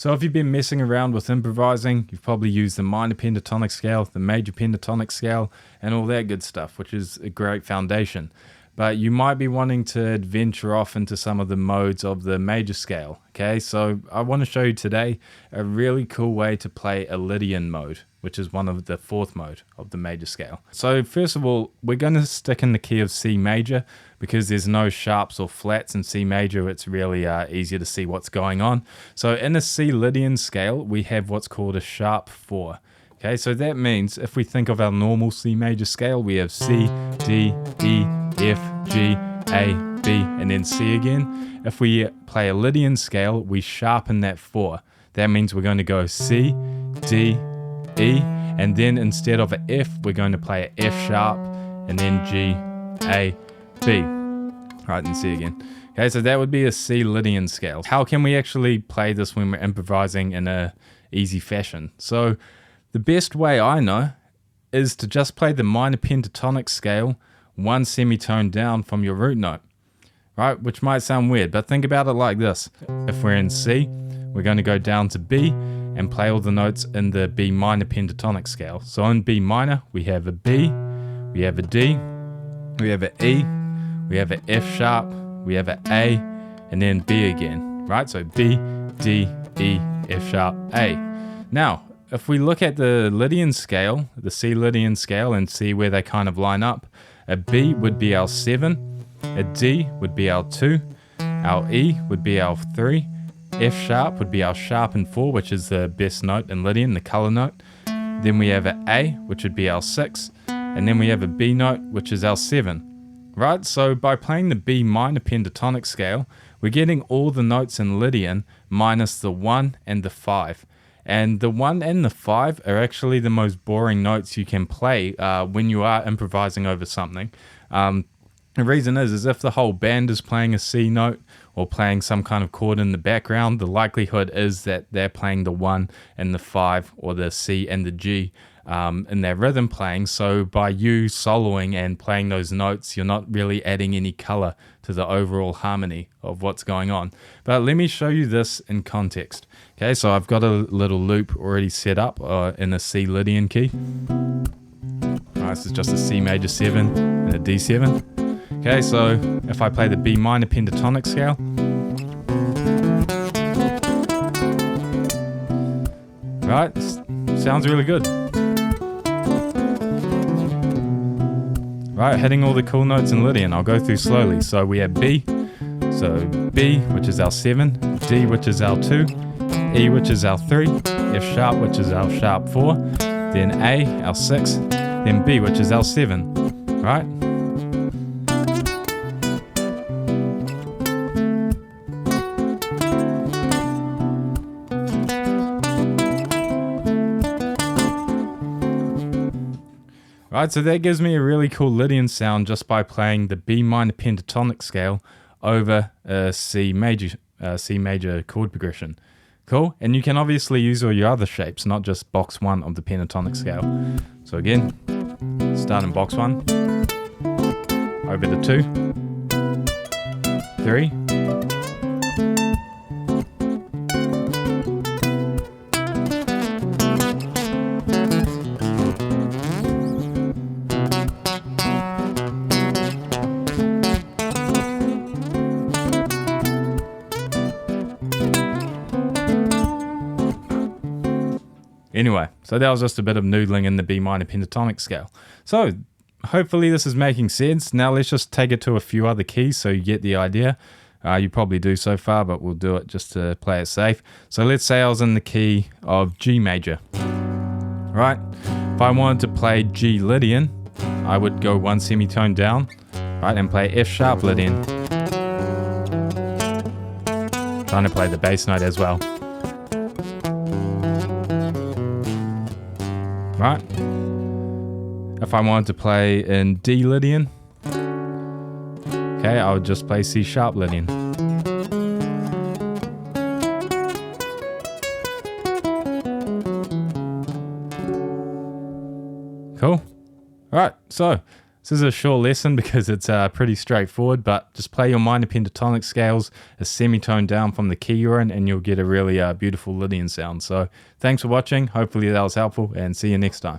So if you've been messing around with improvising, you've probably used the minor pentatonic scale, the major pentatonic scale, and all that good stuff, which is a great foundation. But you might be wanting to adventure off into some of the modes of the major scale. Okay, so I want to show you today a really cool way to play a Lydian mode, which is one of the fourth mode of the major scale. So first of all, we're going to stick in the key of C major because there's no sharps or flats in C major. It's really easier to see what's going on. So in a C Lydian scale, we have what's called a sharp 4. Okay, so that means if we think of our normal C major scale, we have C, D, E, F, G, A, B, and then C again. If we play a Lydian scale, we sharpen that 4. That means we're going to go C, D, E, and then instead of an F, we're going to play an F sharp, and then G, A, B. Right, and C again. Okay, so that would be a C Lydian scale. How can we actually play this when we're improvising in a easy fashion? So the best way I know is to just play the minor pentatonic scale one semitone down from your root note, right? Which might sound weird, but think about it like this. If we're in C, we're going to go down to B and play all the notes in the B minor pentatonic scale. So in B minor, we have a B, we have a D, we have an E, we have an F sharp, we have an A, and then B again, right? So B, D, E, F sharp, A. Now, if we look at the Lydian scale, the C Lydian scale, and see where they kind of line up, a B would be our 7, a D would be our 2, our E would be our 3, F sharp would be our sharpened 4, which is the best note in Lydian, the color note. Then we have an A, which would be our 6, and then we have a B note, which is our 7. Right, so by playing the B minor pentatonic scale, we're getting all the notes in Lydian minus the 1 and the 5. And the 1 and the 5 are actually the most boring notes you can play when you are improvising over something. The reason is if the whole band is playing a C note or playing some kind of chord in the background, the likelihood is that they're playing the 1 and the 5 or the C and the G in their rhythm playing. So by you soloing and playing those notes, you're not really adding any color to the overall harmony of what's going on. But let me show you this in context. Okay, so I've got a little loop already set up in a C Lydian key. Alright, this is just a C major 7 and a D7. Okay, so if I play the B minor pentatonic scale, right, sounds really good. Right, hitting all the cool notes in Lydian. I'll go through slowly. So we have B, so B, which is our 7, D, which is our 2, E, which is our 3, F sharp, which is our sharp 4, then A, our 6, then B, which is our 7, right? Right, so that gives me a really cool Lydian sound just by playing the B minor pentatonic scale over a C major chord progression. Cool, and you can obviously use all your other shapes, not just box 1 of the pentatonic scale. So again, start in box 1, over the 2, 3, Anyway, so that was just a bit of noodling in the B minor pentatonic scale. So hopefully this is making sense. Now let's just take it to a few other keys so you get the idea. You probably do so far, but we'll do it just to play it safe. So let's say I was in the key of G major. Right? If I wanted to play G Lydian, I would go one semitone down, right, and play F sharp Lydian. Trying to play the bass note as well. Right? If I wanted to play in D Lydian, okay, I would just play C sharp Lydian. Cool. Alright, so This is a short lesson because it's pretty straightforward, but just play your minor pentatonic scales a semitone down from the key you're in and you'll get a really beautiful Lydian sound. So thanks for watching. Hopefully that was helpful, and see you next time.